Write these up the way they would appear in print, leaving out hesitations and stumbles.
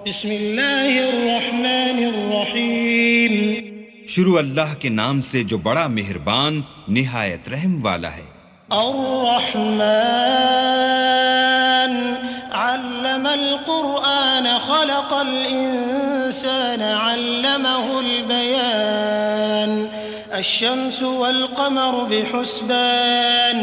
بسم اللہ الرحمن الرحیم. شروع اللہ کے نام سے جو بڑا مہربان نہایت رحم والا ہے. الرحمن علم القرآن خلق الإنسان علمه البيان الشمس والقمر بحسبان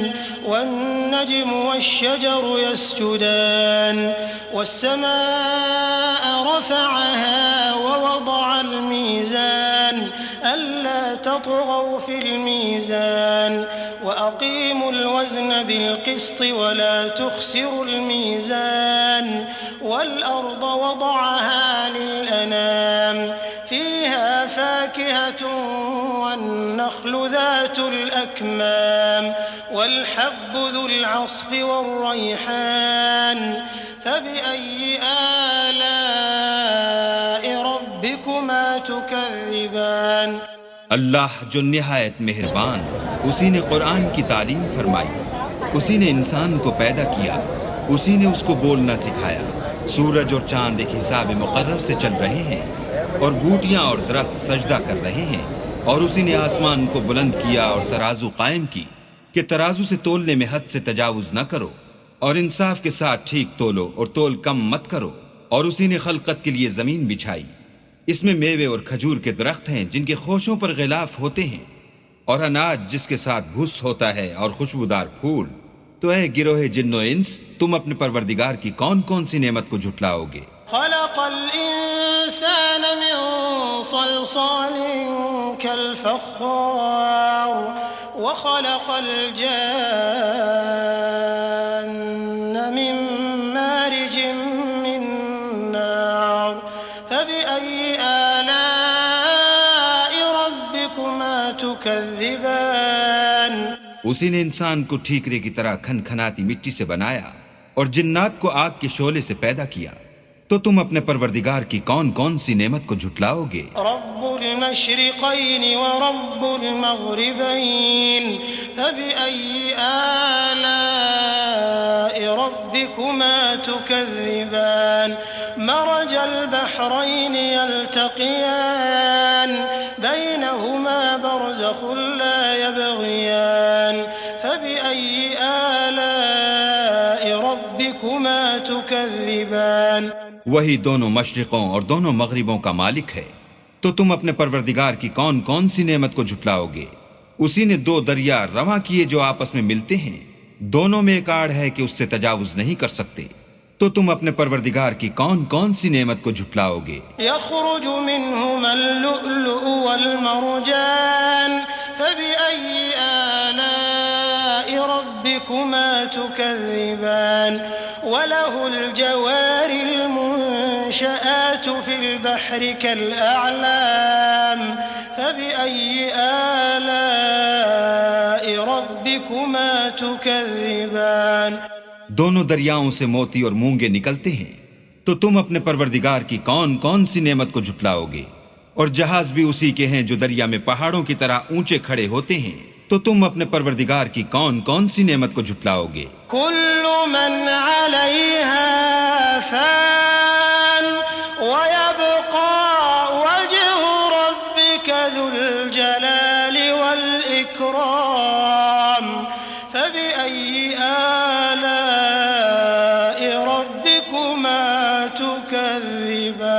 والنجم والشجر يسجدان والسماء رفعها ووضع الميزان ألا تطغوا في الميزان وأقيموا الوزن بالقسط ولا تخسروا الميزان والأرض وضعها للأنام فيها فاكهة والنخل ذات الأكمام والحب ذو العصف والريحان فبأي آلاء ربكما تكذبان. اللہ جو نہایت مہربان، اسی نے قرآن کی تعلیم فرمائی، اسی نے انسان کو پیدا کیا، اسی نے اس کو بولنا سکھایا. سورج اور چاند ایک حساب مقرر سے چل رہے ہیں اور بوٹیاں اور درخت سجدہ کر رہے ہیں، اور اسی نے آسمان کو بلند کیا اور ترازو قائم کی کہ ترازو سے تولنے میں حد سے تجاوز نہ کرو، اور انصاف کے ساتھ ٹھیک تولو اور تول کم مت کرو. اور اسی نے خلقت کے لیے زمین بچھائی، اس میں میوے اور کھجور کے درخت ہیں جن کے خوشوں پر غلاف ہوتے ہیں، اور اناج جس کے ساتھ بھس ہوتا ہے، اور خوشبودار پھول. تو اے گروہ جن و انس، تم اپنے پروردگار کی کون کون سی نعمت کو جھٹلاؤ گے؟ خلق الإنسان من صلصال كالفخار وخلق الجان من مارج من نار فبأي آلاء ربكما تكذبان. اسی نے انسان کو ٹھیکرے کی طرح کھن کھناتی مٹی سے بنایا اور جنات کو آگ کے شعلے سے پیدا کیا. تو تم اپنے پروردگار کی کون کون سی نعمت کو جھٹلاؤ گے؟ رب المشرقین ورب المغربین فبأي آلاء ربكما تكذبان. مرج البحرين يلتقيان بينهما برزخ لا يبغيان فبأي آلاء ربكما تكذبان. وہی دونوں مشرقوں اور دونوں مغربوں کا مالک ہے. تو تم اپنے پروردگار کی کون کون سی نعمت کو جھٹلاؤ گے؟ اسی نے دو دریا رواں کیے جو آپس میں ملتے ہیں، دونوں میں ایک آڑ ہے کہ اس سے تجاوز نہیں کر سکتے. تو تم اپنے پروردگار کی کون کون سی نعمت کو جھٹلاؤ گے؟ يخرج منهما اللؤلؤ والمرجان فبأي آلاء ربكما تكذبان. وله الجوار المنشآت في البحر كالأعلام فبأي آلاء ربكما تكذبان. دونوں دریاؤں سے موتی اور مونگے نکلتے ہیں. تو تم اپنے پروردگار کی کون کون سی نعمت کو جھٹلاؤ گے؟ اور جہاز بھی اسی کے ہیں جو دریا میں پہاڑوں کی طرح اونچے کھڑے ہوتے ہیں. تو تم اپنے پروردگار کی کون کون سی نعمت کو جھٹلاؤ گے؟ كل من عليها فان ويبقى وجه ربك ذو الجلال والإكرام فبأي آلاء ربكما تكذبان.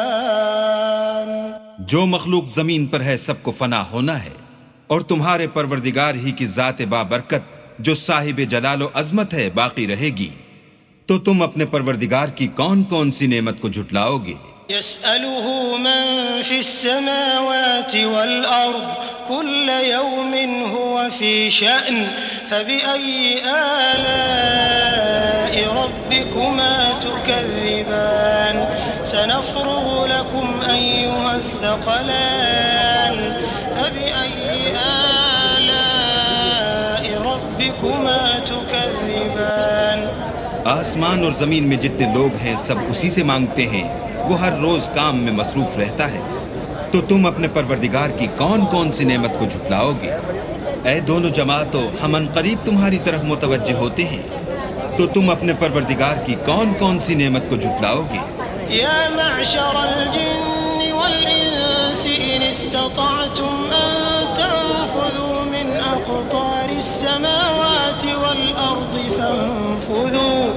جو مخلوق زمین پر ہے سب کو فنا ہونا ہے، اور تمہارے پروردگار ہی کی ذات بابرکت جو صاحب جلال و عظمت ہے باقی رہے گی. تو تم اپنے پروردگار کی کون کون سی نعمت کو جھٹلاؤ گے؟ يسأله من في السماوات والأرض كل يوم هو في شأن فبأي آلاء ربكما تكذبان. سنفرغ لكم أيها الثقلان فبأي آلاء ربكما تكذبان. آسمان اور زمین میں جتنے لوگ ہیں سب اسی سے مانگتے ہیں، وہ ہر روز کام میں مصروف رہتا ہے. تو تم اپنے پروردگار کی کون کون سی نعمت کو جھٹلاؤ گے؟ اے دونوں جماعتوں، ہم عنقریب تمہاری طرف متوجہ ہوتے ہیں. تو تم اپنے پروردگار کی کون کون سی نعمت کو جھٹلاؤ گے؟ يا معشر الجن والإنس إن استطعتم أن تنفذوا من أقطار السماوات والأرض فانفذوا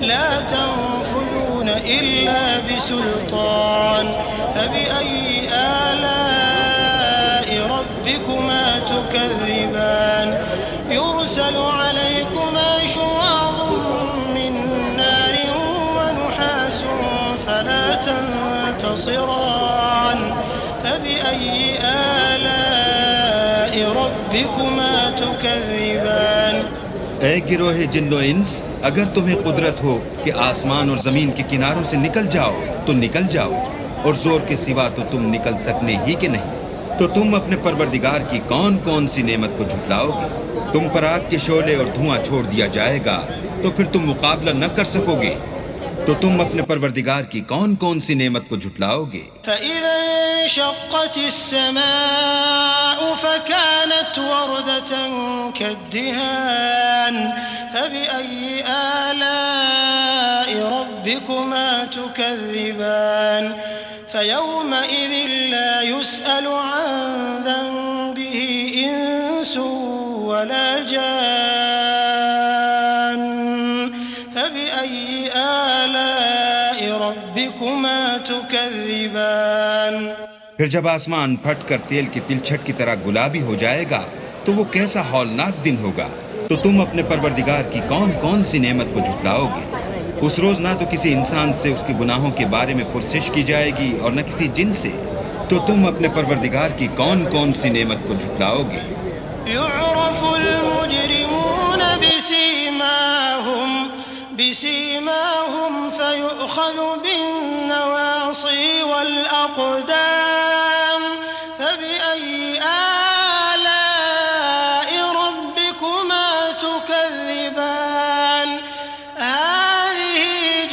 لا تنفذون إلا بسلطان فبأي آلاء ربكما تكذبان يرسل عليكما شواظ من نار ونحاس فلا تنتصران فبأي آلاء ربكما تكذبان اے گروہ جن و انس، اگر تمہیں قدرت ہو کہ آسمان اور زمین کے کناروں سے نکل جاؤ تو نکل جاؤ، اور زور کے سوا تو تم نکل سکنے ہی کہ نہیں، تو تم اپنے پروردگار کی کون کون سی نعمت کو جھٹلاؤ گے؟ تم پر آگ کے شعلے اور دھواں چھوڑ دیا جائے گا تو پھر تم مقابلہ نہ کر سکو گے، تو تم اپنے پروردگار کی کون کون سی نعمت کو جھٹلاؤ گے؟ فَإِذَا انشَقَّتِ السَّمَاءُ فَكَانَتْ وَرْدَةً كَالدِّهَانِ فَبِأَيِّ آلَاءِ رَبِّكُمَا تُكَذِّبَانِ فَيَوْمَئِذٍ لَا يُسْأَلُ عَنْ ذَنبِهِ إِنسٌ وَلَا جَانٌّ فَبِأَيِّ آلَاءِ رَبِّكُمَا تُكَذِّبَانِ پھر جب آسمان پھٹ کر تیل کی تلچھٹ کی طرح گلابی ہو جائے گا تو وہ کیسا ہولناک دن ہوگا، تو تم اپنے پروردگار کی کون کون سی نعمت کو جھٹلاؤ گے؟ اس روز نہ تو کسی انسان سے اس کے گناہوں کے بارے میں پرسش کی جائے گی اور نہ کسی جن سے، تو تم اپنے پروردگار کی کون کون سی نعمت کو جھٹلاؤ گے؟ يعرف المجرمون بسيماهم فيؤخذ بالنواصي والأقدام فبأي آلاء ربكما تكذبان هذه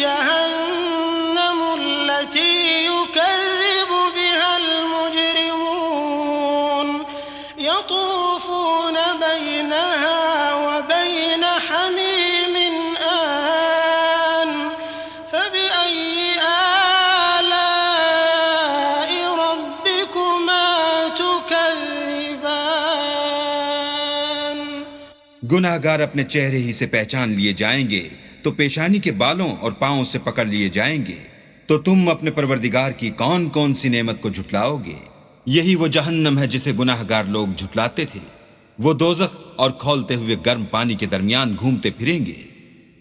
جهنم التي يكذب بها المجرمون يطوفون بينها وبين حميم آن فبأي آلاء ربكما تكذبان گناہ گار اپنے چہرے ہی سے پہچان لیے جائیں گے تو پیشانی کے بالوں اور پاؤں سے پکڑ لیے جائیں گے، تو تم اپنے پروردگار کی کون کون سی نعمت کو جھٹلاؤ گے؟ یہی وہ جہنم ہے جسے گناہ گار لوگ جھٹلاتے تھے، وہ دوزخ اور کھولتے ہوئے گرم پانی کے درمیان گھومتے پھریں گے،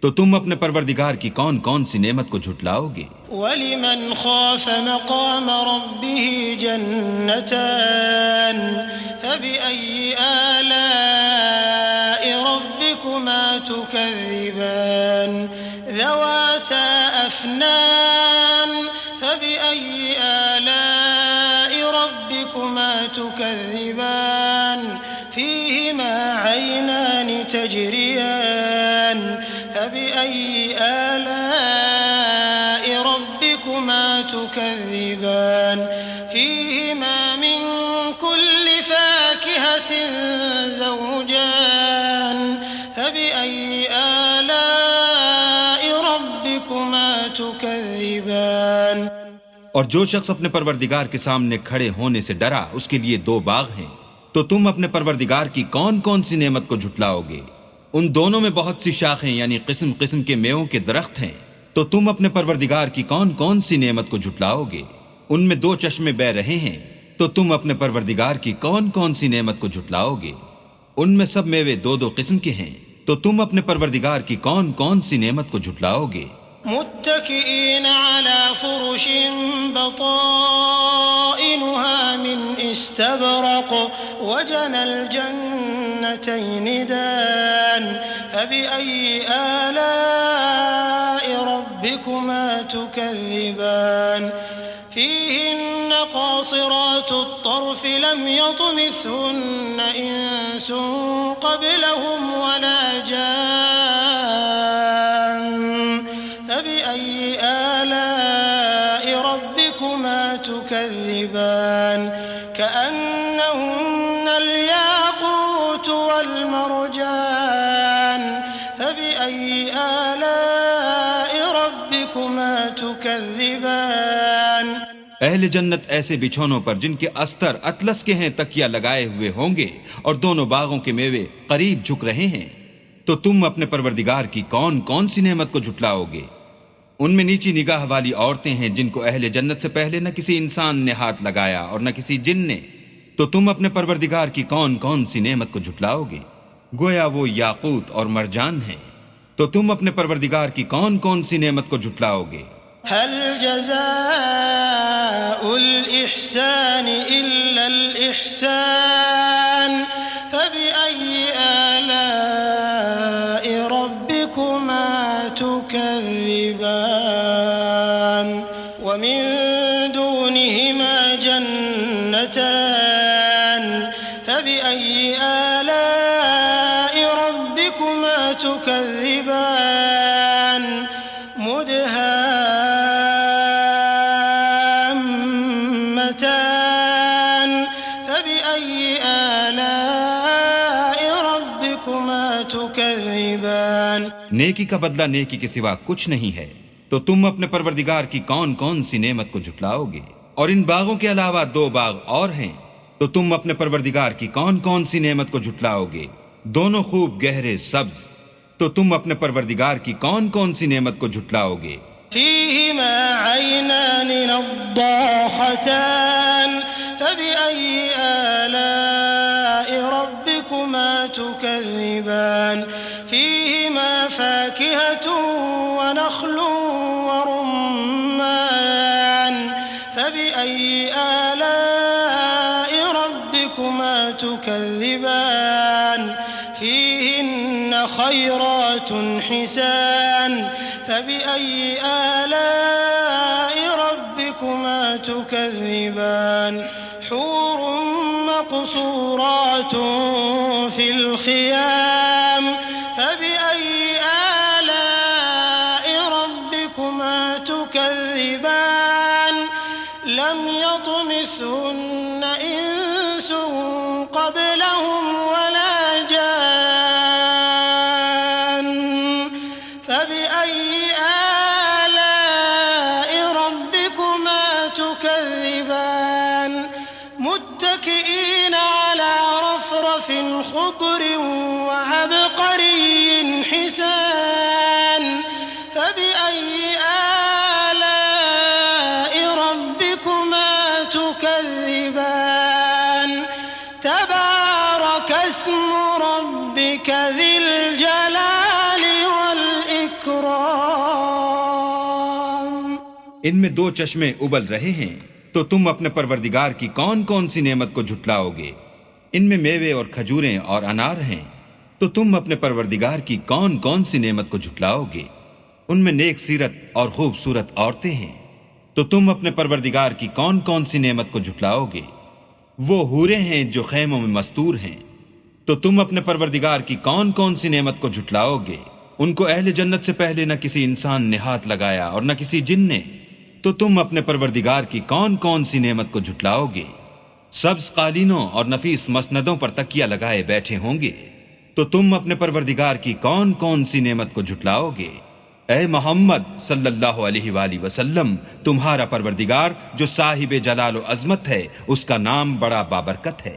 تو تم اپنے پروردگار کی کون کون سی نعمت کو جھٹلاؤ گے؟ ولمن خاف مقام ربه جنتان فبأي آلاء ربكما تكذبان ذواتا أفنان فبأي آلاء ربكما تكذبان فيهما عينان تجريان فبأي آلاء ربكما تكذبان فيهما من كل فاكهة زوجان فبأي آلاء ربكما تكذبان اور جو شخص اپنے پروردگار کے سامنے کھڑے ہونے سے ڈرا اس کے لیے دو باغ ہیں، تو تم اپنے پروردگار کی کون کون سی نعمت کو جھٹلاؤ گے؟ ان دونوں میں بہت سی شاخیں یعنی قسم قسم کے میووں کے درخت ہیں، تو تم اپنے پروردگار کی کون کون سی نعمت کو جھٹلاؤ گے؟ ان میں دو چشمے بہ رہے ہیں، تو تم اپنے پروردگار کی کون کون سی نعمت کو جھٹلاؤ گے؟ ان میں سب میوے دو دو قسم کے ہیں، تو تم اپنے پروردگار کی کون کون سی نعمت کو جھٹلاؤ گے؟ متكئين على فرش بطائنها من استبرق وجنى الجنتين دان فبأي آلاء ربكما تكذبان فيهن قاصرات الطرف لم يطمثهن إنس قبلهم ولا جان فبأي آلاء ربكما تكذبان كأنهن الياقوت والمرجان فبأي آلاء ربكما تكذبان اہل جنت ایسے بچھونوں پر جن کے استر اطلس کے ہیں تکیہ لگائے ہوئے ہوں گے، اور دونوں باغوں کے میوے قریب جھک رہے ہیں۔ تو تم اپنے پروردگار کی کون کون سی نعمت کو جھٹلاؤ گے؟ ان میں نیچی نگاہ والی عورتیں ہیں جن کو اہل جنت سے پہلے نہ کسی انسان نے ہاتھ لگایا اور نہ کسی جن نے۔ تو تم اپنے پروردگار کی کون کون سی نعمت کو جھٹلاؤ گے؟ گویا وہ یاقوت اور مرجان ہیں۔ تو تم اپنے پروردگار کی کون کون سی نعمت کو جھٹلاؤ گے؟ هل جزاء الإحسان إلا الإحسان فبأي آلاء ربكما تكذبان ومن دونهما جنتان فبأي آلاء ربكما تكذبان مدهامتان فبأي آلاء ربكما تكذبان نیکی کا بدلہ نیکی کے سوا کچھ نہیں ہے۔ تو تم اپنے پروردگار کی کون کون سی نعمت کو جھٹلاؤ گے؟ اور ان باغوں کے علاوہ 2 باغ اور ہیں، تو تم اپنے پروردگار کی کون کون سی نعمت کو جھٹلاؤ گے؟ دونوں خوب گہرے سبز۔ تو تم اپنے پروردگار کی کون کون سی نعمت کو جھٹلاؤ گے؟ فيهما عينان نضاختان فبأي آلاء ربكما تكذبان فيهما فاكهة ونخل ورمان فبأي آلاء ربكما تكذبان فيهن خيرات حسان فبأي آلاء ربكما تكذبان حور مقصورات في الخيام فبأي آلاء ربكما تكذبان لم يطمثهن إنس قبلهم ولا جان فبأي آلاء ربكما تكذبان متكئين على رفرف خضر وعبقري حسان فبأي آلاء ربكما تكذبان تبارك اسم ربك ذي الجلال والإكرام ان میں 2 چشمے ابل رہے ہیں، تو تم اپنے پروردگار کی کون کون سی نعمت کو جھٹلاؤ گے؟ ان میں میوے اور کھجوریں اور انار ہیں، تو تم اپنے پروردگار کی کون کون سی نعمت کو جھٹلاؤ گے؟ ان میں نیک سیرت اور خوبصورت عورتیں ہیں، تو تم اپنے پروردگار کی کون کون سی نعمت کو جھٹلاؤ گے؟ وہ حوریں ہیں جو خیموں میں مستور ہیں، تو تم اپنے پروردگار کی کون کون سی نعمت کو جھٹلاؤ گے؟ ان کو اہل جنت سے پہلے نہ کسی انسان نے ہاتھ لگایا اور نہ کسی جن نے۔ تو تم اپنے پروردگار کی کون کون سی نعمت کو جھٹلاؤ گے؟ سبز قالینوں اور نفیس مسندوں پر تکیہ لگائے بیٹھے ہوں گے، تو تم اپنے پروردگار کی کون کون سی نعمت کو جھٹلاؤ گے؟ اے محمد صلی اللہ علیہ وآلہ وسلم، تمہارا پروردگار جو صاحب جلال و عظمت ہے، اس کا نام بڑا بابرکت ہے۔